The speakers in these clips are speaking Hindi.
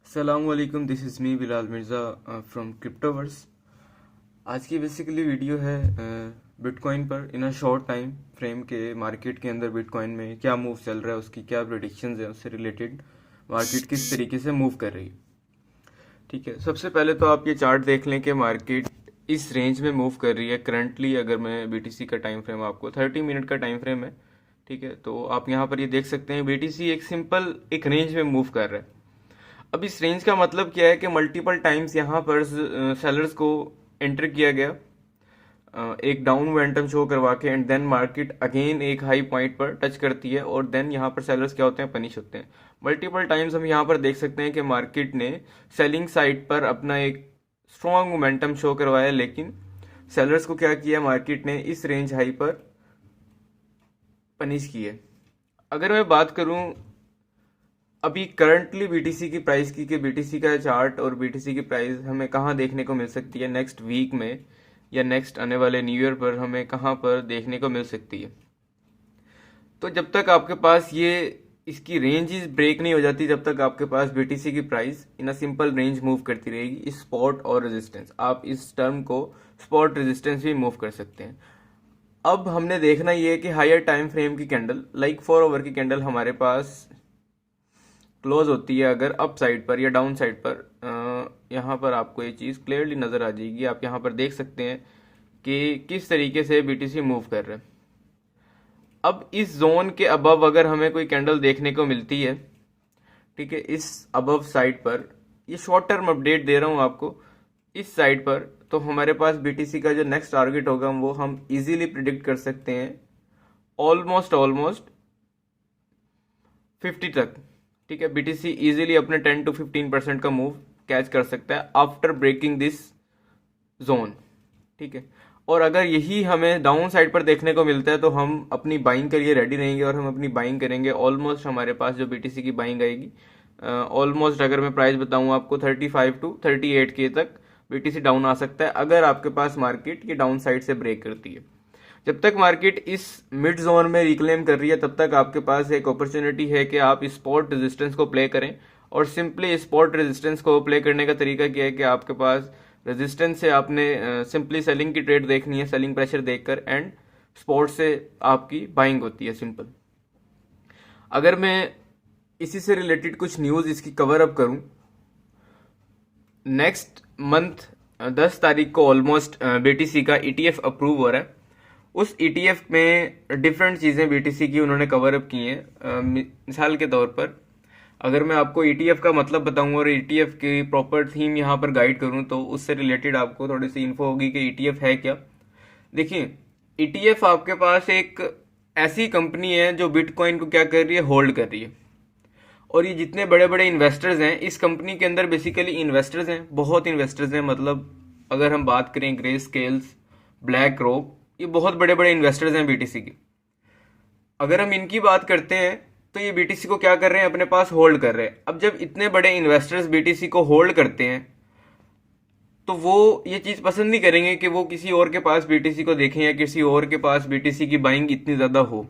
अस्सलामुअलैकुम, this is me Bilal Mirza from Cryptoverse. आज की बेसिकली वीडियो है बिटकॉइन पर in a short time frame के मार्केट के अंदर बिटकॉइन में क्या मूव चल रहा है, उसकी क्या प्रेडिक्शंस है, उससे रिलेटेड मार्केट किस तरीके से मूव कर रही है। ठीक है, सबसे पहले तो आप ये चार्ट देख लें कि मार्केट इस रेंज में मूव कर रही है करंटली। अगर मैं बीटीसी का टाइम फ्रेम आपको 30 मिनट का टाइम फ्रेम है, ठीक है, तो आप यहाँ पर ये देख सकते हैं बीटीसी एक सिंपल एक रेंज में मूव कर रहा है। अब इस रेंज का मतलब क्या है कि मल्टीपल टाइम्स यहाँ पर सेलर्स को एंटर किया गया, एक डाउन मोमेंटम शो करवा के, एंड देन मार्केट अगेन एक हाई पॉइंट पर टच करती है और देन यहाँ पर सेलर्स क्या होते हैं, पनिश होते हैं। मल्टीपल टाइम्स हम यहाँ पर देख सकते हैं कि मार्केट ने सेलिंग साइड पर अपना एक स्ट्रॉन्ग मोमेंटम शो करवाया, लेकिन सेलर्स को क्या किया, मार्केट ने इस रेंज हाई पर पनिश किए। अगर मैं बात करूं अभी करंटली बीटीसी की प्राइस की, कि बीटीसी का चार्ट और बीटीसी की प्राइस हमें कहाँ देखने को मिल सकती है नेक्स्ट वीक में या नेक्स्ट आने वाले न्यू ईयर पर हमें कहाँ पर देखने को मिल सकती है, तो जब तक आपके पास ये इसकी रेंज ब्रेक नहीं हो जाती, जब तक आपके पास बीटीसी की price in a simple range move करती रहेगी। इस स्पॉट और रेजिस्टेंस, आप इस टर्म को स्पॉट रेजिस्टेंस भी मूव कर सकते हैं। अब हमने देखना ये है कि हायर टाइम फ्रेम की कैंडल, लाइक 4 आवर की कैंडल हमारे पास क्लोज होती है अगर अप साइड पर या डाउन साइड पर, यहाँ पर आपको ये चीज़ क्लियरली नज़र आ जाएगी। आप यहाँ पर देख सकते हैं कि किस तरीके से बीटीसी मूव कर रहे हैं। अब इस जोन के अबव अगर हमें कोई कैंडल देखने को मिलती है, ठीक है, इस अबव साइड पर, ये शॉर्ट टर्म अपडेट दे रहा हूँ आपको, इस साइड पर, तो हमारे पास बीटीसी का जो नेक्स्ट टारगेट होगा वो हम इजीली प्रिडिक्ट कर सकते हैं ऑलमोस्ट 50 तक। ठीक है, बीटीसी इजीली अपने 10 to 15% का मूव कैच कर सकता है आफ्टर ब्रेकिंग दिस जोन। ठीक है, और अगर यही हमें डाउन साइड पर देखने को मिलता है तो हम अपनी बाइंग के लिए रेडी रहेंगे और हम अपनी बाइंग करेंगे। ऑलमोस्ट हमारे पास जो बीटीसी की बाइंग आएगी, ऑलमोस्ट अगर मैं प्राइस बताऊं आपको 35 to 38 के तक बीटीसी डाउन आ सकता है अगर आपके पास मार्केट ये डाउन साइड से ब्रेक करती है। जब तक मार्केट इस मिड जोन में रिक्लेम कर रही है तब तक आपके पास एक अपॉर्चुनिटी है कि आप स्पॉट रेजिस्टेंस को प्ले करें। और सिंपली स्पॉट रेजिस्टेंस को प्ले करने का तरीका क्या है कि आपके पास रेजिस्टेंस से आपने सिंपली सेलिंग की ट्रेड देखनी है, सेलिंग प्रेशर देखकर, एंड स्पॉट से आपकी बाइंग होती है, सिंपल। अगर मैं इसी से रिलेटेड कुछ न्यूज़ इसकी कवर अप करूं, नेक्स्ट मंथ 10 तारीख को ऑलमोस्ट बीटीसी का ईटीएफ अप्रूव हो रहा है। उस ईटीएफ में डिफरेंट चीज़ें बीटीसी की उन्होंने कवर अप की हैं। मिसाल के तौर पर अगर मैं आपको ईटीएफ का मतलब बताऊं और ईटीएफ की प्रॉपर थीम यहाँ पर गाइड करूं तो उससे रिलेटेड आपको थोड़ी सी इन्फो होगी कि ईटीएफ है क्या। देखिए, ईटीएफ आपके पास एक ऐसी कंपनी है जो बिटकॉइन को क्या कर रही है, होल्ड कर रही है। और ये जितने बड़े बड़े इन्वेस्टर्स हैं इस कंपनी के अंदर, बेसिकली इन्वेस्टर्स हैं, बहुत इन्वेस्टर्स हैं। मतलब अगर हम बात करें ग्रे स्केल्स, ब्लैक रॉक, ये बहुत बड़े बड़े इन्वेस्टर्स हैं बीटीसी के। अगर हम इनकी बात करते हैं तो ये बीटीसी को क्या कर रहे हैं, अपने पास होल्ड कर रहे हैं। अब जब इतने बड़े इन्वेस्टर्स बीटीसी को होल्ड करते हैं तो वो ये चीज़ पसंद नहीं करेंगे कि वो किसी और के पास बीटीसी को देखें या किसी और के पास बीटीसी की बाइंग इतनी ज़्यादा हो।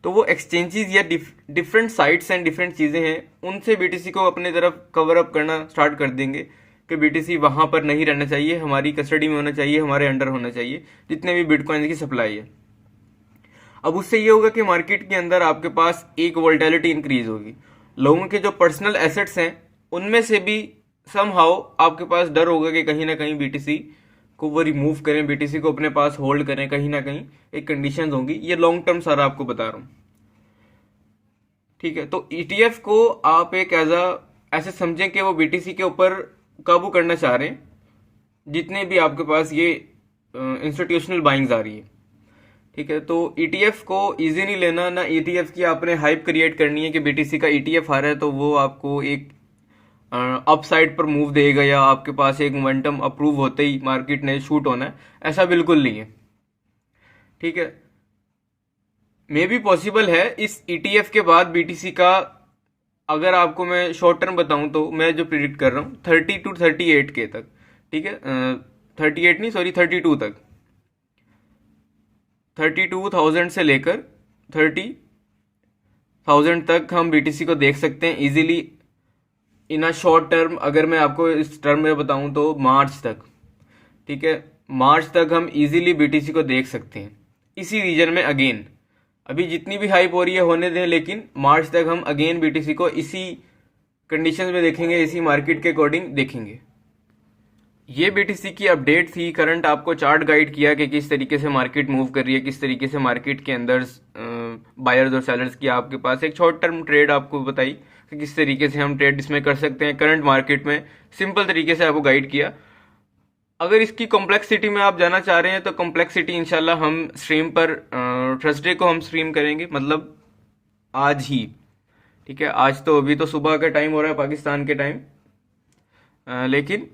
तो वो एक्सचेंजेस या डिफरेंट साइट्स एंड डिफरेंट चीज़ें हैं, उनसे बीटीसी को अपने तरफ कवर अप करना स्टार्ट कर देंगे कि बीटीसी वहाँ पर नहीं रहना चाहिए, हमारी कस्टडी में होना चाहिए, हमारे अंडर होना चाहिए जितने भी बिटकॉइन की सप्लाई है। अब उससे ये होगा कि मार्केट के अंदर आपके पास एक वोल्टेलिटी इंक्रीज होगी, लोगों के जो पर्सनल एसेट्स हैं उनमें से भी समहाउ आपके पास डर होगा कि कहीं ना कहीं बीटीसी को वो रिमूव करें, बीटीसी को अपने पास होल्ड करें, कहीं ना कहीं एक कंडीशंस होंगी। ये लॉन्ग टर्म सारा आपको बता रहा हूँ। ठीक है, तो ईटीएफ को आप एक ऐसे समझें कि वो बीटीसी के ऊपर काबू करना चाह रहे हैं, जितने भी आपके पास ये इंस्टीट्यूशनल बाइंग्स आ रही है। ठीक है, तो ईटीएफ को इजी नहीं लेना, ना ईटीएफ की आपने हाइप क्रिएट करनी है कि बीटीसी का ईटीएफ आ रहा है तो वो आपको एक अपसाइड पर मूव देगा या आपके पास एक मोमेंटम अप्रूव होते ही मार्केट ने शूट होना है, ऐसा बिल्कुल नहीं है। ठीक है, मे भी पॉसिबल है इस ईटीएफ के बाद बीटीसी का, अगर आपको मैं शॉर्ट टर्म बताऊं तो मैं जो प्रिडिक्ट कर रहा हूं 30 to 38 के तक। ठीक है, 38 नहीं, सॉरी 32 तक, 32,000 से लेकर 30,000 तक हम बीटीसी को देख सकते हैं easily in a short term, अगर मैं आपको इस टर्म में बताऊं तो मार्च तक, ठीक है, मार्च तक हम इजीली बीटीसी को देख सकते हैं इसी रीजन में अगेन। अभी जितनी भी हाइप हो रही है होने दें, लेकिन मार्च तक हम अगेन बीटीसी को इसी कंडीशंस में देखेंगे, इसी मार्केट के अकॉर्डिंग देखेंगे। ये बीटीसी की अपडेट थी। करंट आपको चार्ट गाइड किया कि किस तरीके से मार्केट मूव कर रही है, किस तरीके से मार्केट के अंदर बायर्स और सेलर्स की आपके पास एक शॉर्ट टर्म ट्रेड आपको बताई कि किस तरीके से हम ट्रेड इसमें कर सकते हैं करंट मार्केट में, सिंपल तरीके से आपको गाइड किया। अगर इसकी कॉम्प्लेक्सिटी में आप जाना चाह रहे हैं तो कॉम्प्लेक्सिटी इंशाल्लाह हम स्ट्रीम पर थर्सडे को हम स्ट्रीम करेंगे, मतलब आज ही, ठीक है। आज तो अभी तो सुबह का टाइम हो रहा है पाकिस्तान के टाइम, लेकिन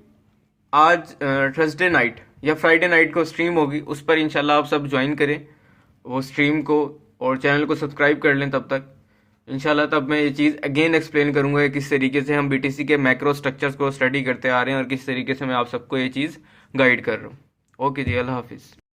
आज थर्सडे नाइट या फ्राइडे नाइट को स्ट्रीम होगी, उस पर इंशाल्लाह आप सब ज्वाइन करें वो स्ट्रीम को और चैनल को सब्सक्राइब कर लें तब तक इंशाल्लाह। तब मैं ये चीज़ अगेन एक्सप्लेन करूंगा कि किस तरीके से हम बीटीसी के मैक्रो स्ट्रक्चर्स को स्टडी करते आ रहे हैं और किस तरीके से मैं आप सबको ये चीज़ गाइड कर रहा हूँ। ओके जी, अल्लाह हाफिज़।